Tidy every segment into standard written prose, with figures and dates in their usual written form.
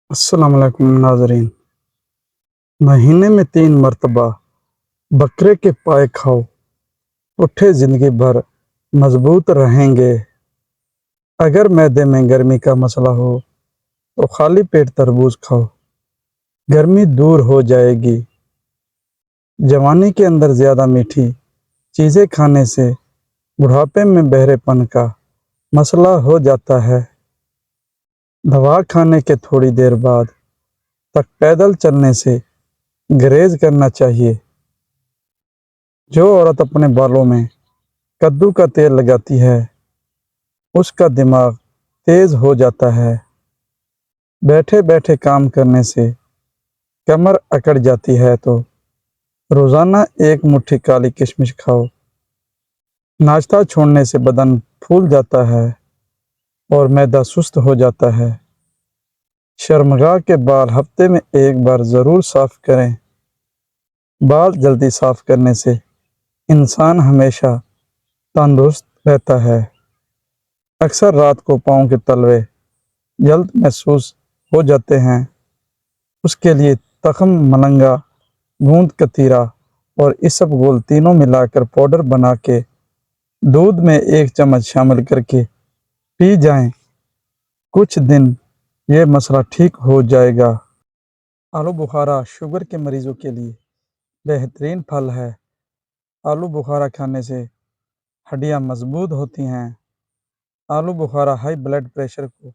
السلام علیکم ناظرین۔ مہینے میں 3 مرتبہ بکرے کے پائے کھاؤ، پٹھے زندگی بھر مضبوط رہیں گے۔ اگر معدے میں گرمی کا مسئلہ ہو تو خالی پیٹ تربوز کھاؤ، گرمی دور ہو جائے گی۔ جوانی کے اندر زیادہ میٹھی چیزیں کھانے سے بڑھاپے میں بہرے پن کا مسئلہ ہو جاتا ہے۔ دوا کھانے کے تھوڑی دیر بعد تک پیدل چلنے سے گریز کرنا چاہیے۔ جو عورت اپنے بالوں میں کدو کا تیل لگاتی ہے اس کا دماغ تیز ہو جاتا ہے۔ بیٹھے بیٹھے کام کرنے سے کمر اکڑ جاتی ہے تو روزانہ 1 مٹھی کالی کشمش کھاؤ۔ ناشتہ چھوڑنے سے بدن پھول جاتا ہے اور معدہ سست ہو جاتا ہے۔ شرمگاہ کے بال ہفتے میں 1 بار ضرور صاف کریں۔ بال جلدی صاف کرنے سے انسان ہمیشہ تندرست رہتا ہے۔ اکثر رات کو پاؤں کے تلوے جلد محسوس ہو جاتے ہیں، اس کے لیے تخم ملنگا، گوند کتیرا اور اسب گول تینوں ملا کر پاؤڈر بنا کے دودھ میں 1 چمچ شامل کر کے پی جائیں۔ کچھ دن یہ مسئلہ ٹھیک ہو جائے گا۔ آلو بخارا شوگر کے مریضوں کے لیے بہترین پھل ہے۔ آلو بخارا کھانے سے ہڈیاں مضبوط ہوتی ہیں۔ آلو بخارا ہائی بلڈ پریشر کو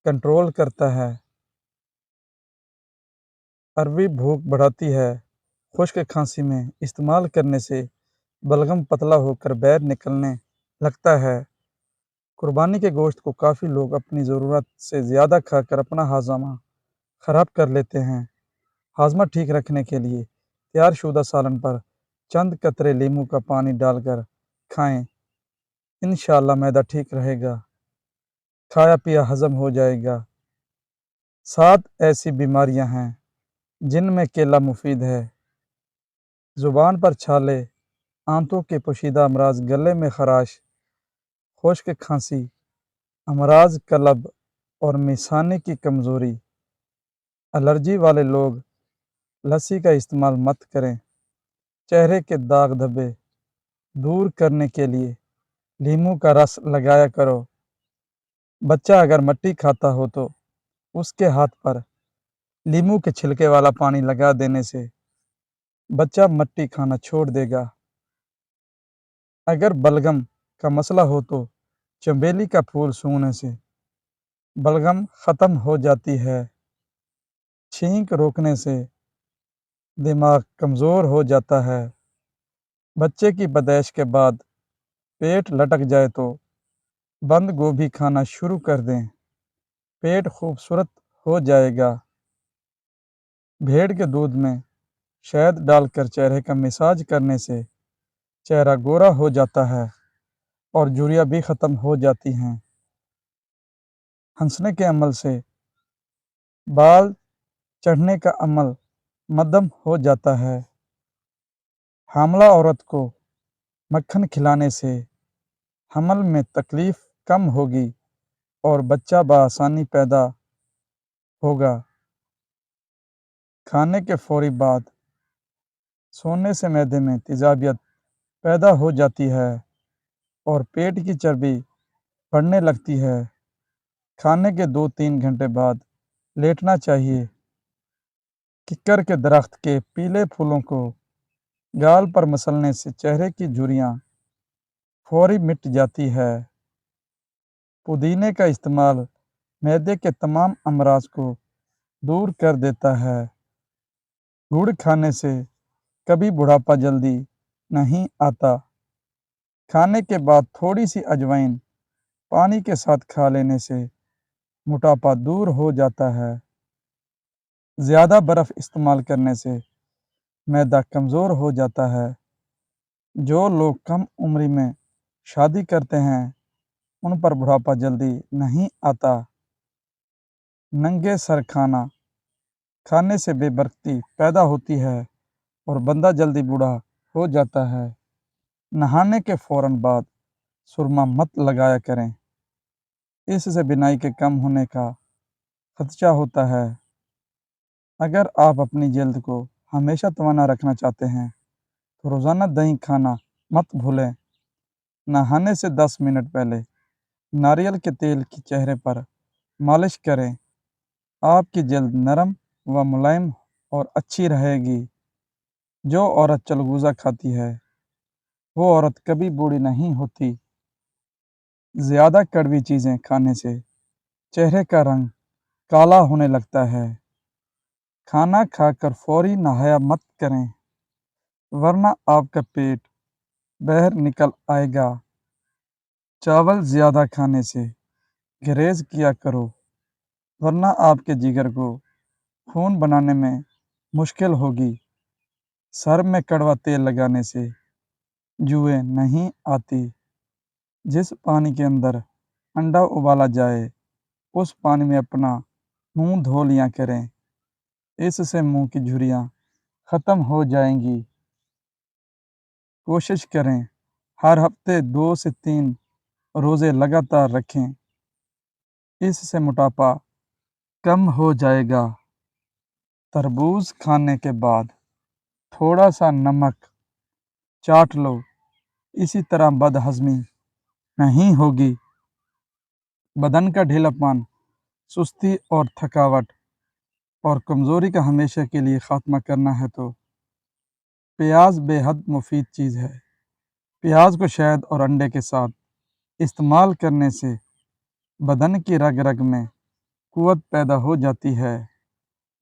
کنٹرول کرتا ہے۔ عربی بھوک بڑھاتی ہے۔ خشک کھانسی میں استعمال کرنے سے بلغم پتلا ہو کر باہر نکلنے لگتا ہے۔ قربانی کے گوشت کو کافی لوگ اپنی ضرورت سے زیادہ کھا کر اپنا ہاضمہ خراب کر لیتے ہیں۔ ہاضمہ ٹھیک رکھنے کے لیے تیار شدہ سالن پر چند قطرے لیموں کا پانی ڈال کر کھائیں۔ انشاءاللہ معدہ ٹھیک رہے گا، کھایا پیا ہضم ہو جائے گا۔ 7 ایسی بیماریاں ہیں جن میں کیلا مفید ہے۔ زبان پر چھالے، آنتوں کے پوشیدہ امراض، گلے میں خراش، خشک کھانسی، امراض قلب اور مثانے کی کمزوری۔ الرجی والے لوگ لسی کا استعمال مت کریں۔ چہرے کے داغ دھبے دور کرنے کے لیے لیموں کا رس لگایا کرو۔ بچہ اگر مٹی کھاتا ہو تو اس کے ہاتھ پر لیموں کے چھلکے والا پانی لگا دینے سے بچہ مٹی کھانا چھوڑ دے گا۔ اگر بلغم کا مسئلہ ہو تو چنبیلی کا پھول سونگھنے سے بلغم ختم ہو جاتی ہے۔ چھینک روکنے سے دماغ کمزور ہو جاتا ہے۔ بچے کی پیدائش کے بعد پیٹ لٹک جائے تو بند گوبھی کھانا شروع کر دیں، پیٹ خوبصورت ہو جائے گا۔ بھیڑ کے دودھ میں شہد ڈال کر چہرے کا مساج کرنے سے چہرہ گورا ہو جاتا ہے اور جھریاں بھی ختم ہو جاتی ہیں۔ ہنسنے کے عمل سے بال چڑھنے کا عمل مدھم ہو جاتا ہے۔ حاملہ عورت کو مکھن کھلانے سے حمل میں تکلیف کم ہوگی اور بچہ بآسانی پیدا ہوگا۔ کھانے کے فوری بعد سونے سے معدے میں تیزابیت پیدا ہو جاتی ہے اور پیٹ کی چربی بڑھنے لگتی ہے۔ کھانے کے 2-3 گھنٹے بعد لیٹنا چاہیے۔ ککر کے درخت کے پیلے پھولوں کو گال پر مسلنے سے چہرے کی جھریاں فوری مٹ جاتی ہے۔ پودینے کا استعمال معدے کے تمام امراض کو دور کر دیتا ہے۔ گڑ کھانے سے کبھی بڑھاپا جلدی نہیں آتا۔ کھانے کے بعد تھوڑی سی اجوائن پانی کے ساتھ کھا لینے سے موٹاپا دور ہو جاتا ہے۔ زیادہ برف استعمال کرنے سے معدہ کمزور ہو جاتا ہے۔ جو لوگ کم عمری میں شادی کرتے ہیں ان پر بڑھاپا جلدی نہیں آتا۔ ننگے سر کھانا کھانے سے بے برکتی پیدا ہوتی ہے اور بندہ جلدی بوڑھا ہو جاتا ہے۔ نہانے کے فوراً بعد سرما مت لگایا کریں، اس سے بینائی کے کم ہونے کا خدشہ ہوتا ہے۔ اگر آپ اپنی جلد کو ہمیشہ توانا رکھنا چاہتے ہیں تو روزانہ دہی کھانا مت بھولیں۔ نہانے سے 10 منٹ پہلے ناریل کے تیل کی چہرے پر مالش کریں۔ آپ کی جلد نرم و ملائم اور اچھی رہے گی۔ جو عورت چلغوزہ کھاتی ہے وہ عورت کبھی بوڑھی نہیں ہوتی۔ زیادہ کڑوی چیزیں کھانے سے چہرے کا رنگ کالا ہونے لگتا ہے۔ کھانا کھا کر فوری نہایا مت کریں ورنہ آپ کا پیٹ باہر نکل آئے گا۔ چاول زیادہ کھانے سے گریز کیا کرو ورنہ آپ کے جگر کو خون بنانے میں مشکل ہوگی۔ سر میں کڑوا تیل لگانے سے جوئیں نہیں آتی۔ جس پانی کے اندر انڈا ابالا جائے اس پانی میں اپنا منہ دھو لیا کریں۔ اس سے منہ کی جھریاں ختم ہو جائیں گی۔ کوشش کریں ہر ہفتے 2 سے 3 روزے لگاتار رکھیں۔ اس سے موٹاپا کم ہو جائے گا۔ تربوز کھانے کے بعد تھوڑا سا نمک چاٹ لو، اسی طرح بد ہضمی نہیں ہوگی۔ بدن کا ڈھیلا پن، سستی اور تھکاوٹ اور کمزوری کا ہمیشہ کے لیے خاتمہ کرنا ہے تو پیاز بے حد مفید چیز ہے۔ پیاز کو شہد اور انڈے کے ساتھ استعمال کرنے سے بدن کی رگ رگ میں قوت پیدا ہو جاتی ہے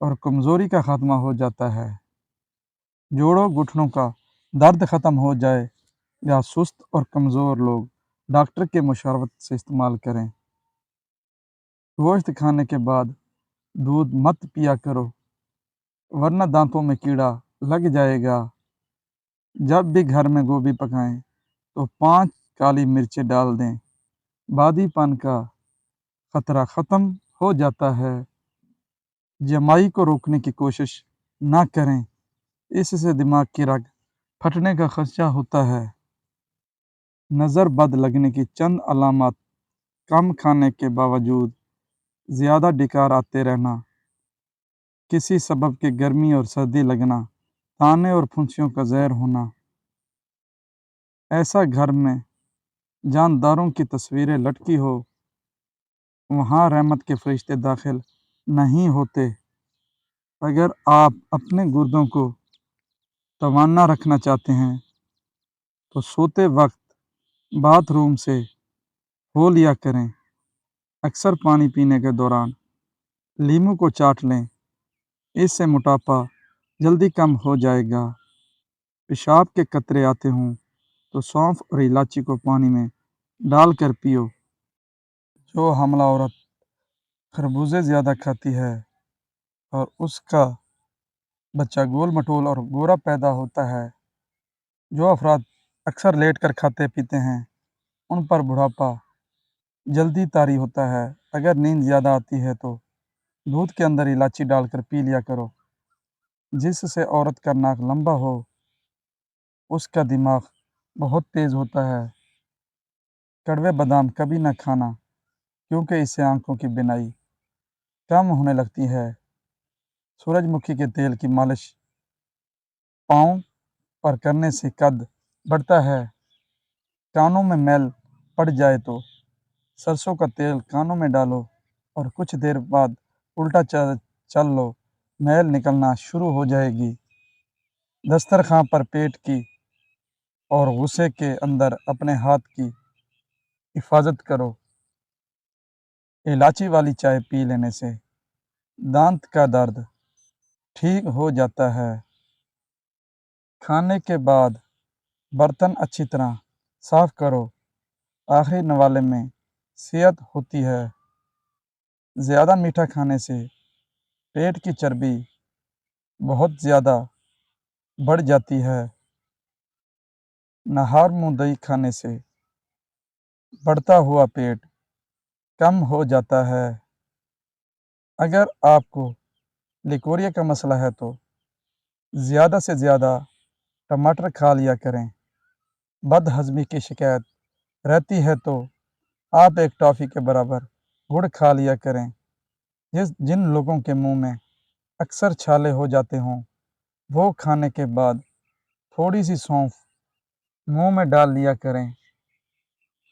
اور کمزوری کا خاتمہ ہو جاتا ہے۔ جوڑوں گھٹنوں کا درد ختم ہو جائے یا سست اور کمزور لوگ ڈاکٹر کے مشاورت سے استعمال کریں۔ گوشت کھانے کے بعد دودھ مت پیا کرو ورنہ دانتوں میں کیڑا لگ جائے گا۔ جب بھی گھر میں گوبھی پکائیں تو 5 کالی مرچیں ڈال دیں۔ بادی پن کا خطرہ ختم ہو جاتا ہے۔ جمائی کو روکنے کی کوشش نہ کریں، اس سے دماغ کی رگ پھٹنے کا خدشہ ہوتا ہے۔ نظر بد لگنے کی چند علامات: کم کھانے کے باوجود زیادہ ڈکار آتے رہنا، کسی سبب کے گرمی اور سردی لگنا، دانے اور پھنسیوں کا ظاہر ہونا۔ ایسا گھر میں جانداروں کی تصویریں لٹکی ہو، وہاں رحمت کے فرشتے داخل نہیں ہوتے۔ اگر آپ اپنے گردوں کو توانا رکھنا چاہتے ہیں تو سوتے وقت باتھ روم سے ہو لیا کریں۔ اکثر پانی پینے کے دوران لیموں کو چاٹ لیں، اس سے موٹاپا جلدی کم ہو جائے گا۔ پیشاب کے قطرے آتے ہوں تو سونف اور الائچی کو پانی میں ڈال کر پیو۔ جو حاملہ عورت خربوزے زیادہ کھاتی ہے اور اس کا بچہ گول مٹول اور گورا پیدا ہوتا ہے۔ جو افراد اکثر لیٹ کر کھاتے پیتے ہیں ان پر بڑھاپا جلدی طاری ہوتا ہے۔ اگر نیند زیادہ آتی ہے تو دودھ کے اندر الائچی ڈال کر پی لیا کرو۔ جس سے عورت کا ناک لمبا ہو اس کا دماغ بہت تیز ہوتا ہے۔ کڑوے بادام کبھی نہ کھانا کیونکہ اس سے آنکھوں کی بینائی کم ہونے لگتی ہے۔ سورج مکھی کے تیل کی مالش پاؤں پر کرنے سے قد بڑھتا ہے۔ کانوں میں میل پڑ جائے تو سرسوں کا تیل کانوں میں ڈالو اور کچھ دیر بعد الٹا چل لو، میل نکلنا شروع ہو جائے گی۔ دسترخوان پر پیٹ کی اور غصے کے اندر اپنے ہاتھ کی حفاظت کرو۔ الائچی والی چائے پی لینے سے دانت کا درد ٹھیک ہو جاتا ہے۔ کھانے کے بعد برتن اچھی طرح صاف کرو، آخری نوالے میں صحت ہوتی ہے۔ زیادہ میٹھا کھانے سے پیٹ کی چربی بہت زیادہ بڑھ جاتی ہے۔ نہار منہ دہی کھانے سے بڑھتا ہوا پیٹ کم ہو جاتا ہے۔ اگر آپ کو لیکوریا کا مسئلہ ہے تو زیادہ سے زیادہ ٹماٹر کھا لیا کریں۔ بد ہضمی کی شکایت رہتی ہے تو آپ ایک ٹافی کے برابر گڑ کھا لیا کریں۔ جن لوگوں کے منہ میں اکثر چھالے ہو جاتے ہوں وہ کھانے کے بعد تھوڑی سی سونف منہ میں ڈال لیا کریں۔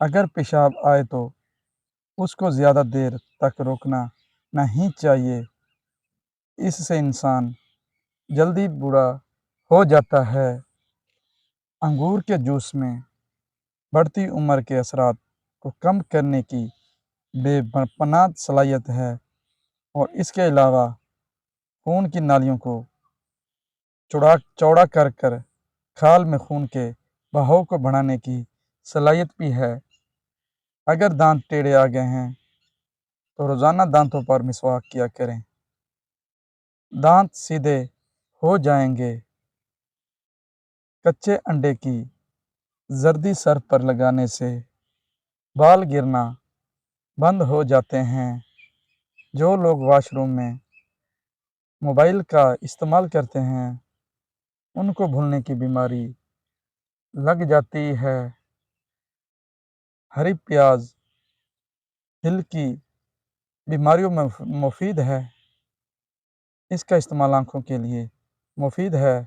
اگر پیشاب آئے تو اس کو زیادہ دیر تک روکنا نہیں چاہیے، اس سے انسان جلدی بوڑھا ہو جاتا ہے۔ انگور کے جوس میں بڑھتی عمر کے اثرات کو کم کرنے کی بے پناہ صلاحیت ہے اور اس کے علاوہ خون کی نالیوں کو چوڑا کر کھال میں خون کے بہاؤ کو بڑھانے کی صلاحیت بھی ہے۔ اگر دانت ٹیڑھے آ گئے ہیں تو روزانہ دانتوں پر مسواک کیا کریں، دانت سیدھے ہو جائیں گے۔ کچے انڈے کی زردی سر پر لگانے سے بال گرنا بند ہو جاتے ہیں۔ جو لوگ واش روم میں موبائل کا استعمال کرتے ہیں ان کو بھولنے کی بیماری لگ جاتی ہے۔ ہری پیاز دل کی بیماریوں میں مفید ہے، اس کا استعمال آنکھوں کے لیے مفید ہے،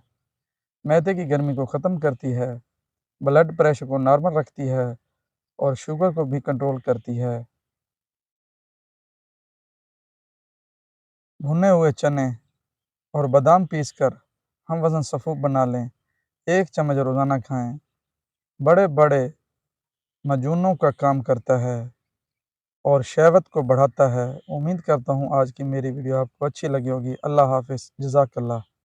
معدے کی گرمی کو ختم کرتی ہے، بلڈ پریشر کو نارمل رکھتی ہے اور شوگر کو بھی کنٹرول کرتی ہے۔ بھنے ہوئے چنے اور بادام پیس کر ہم وزن صفوف بنا لیں، 1 چمچ روزانہ کھائیں، بڑے مجونوں کا کام کرتا ہے اور شہوت کو بڑھاتا ہے۔ امید کرتا ہوں آج کی میری ویڈیو آپ کو اچھی لگی ہوگی۔ اللہ حافظ، جزاک اللہ۔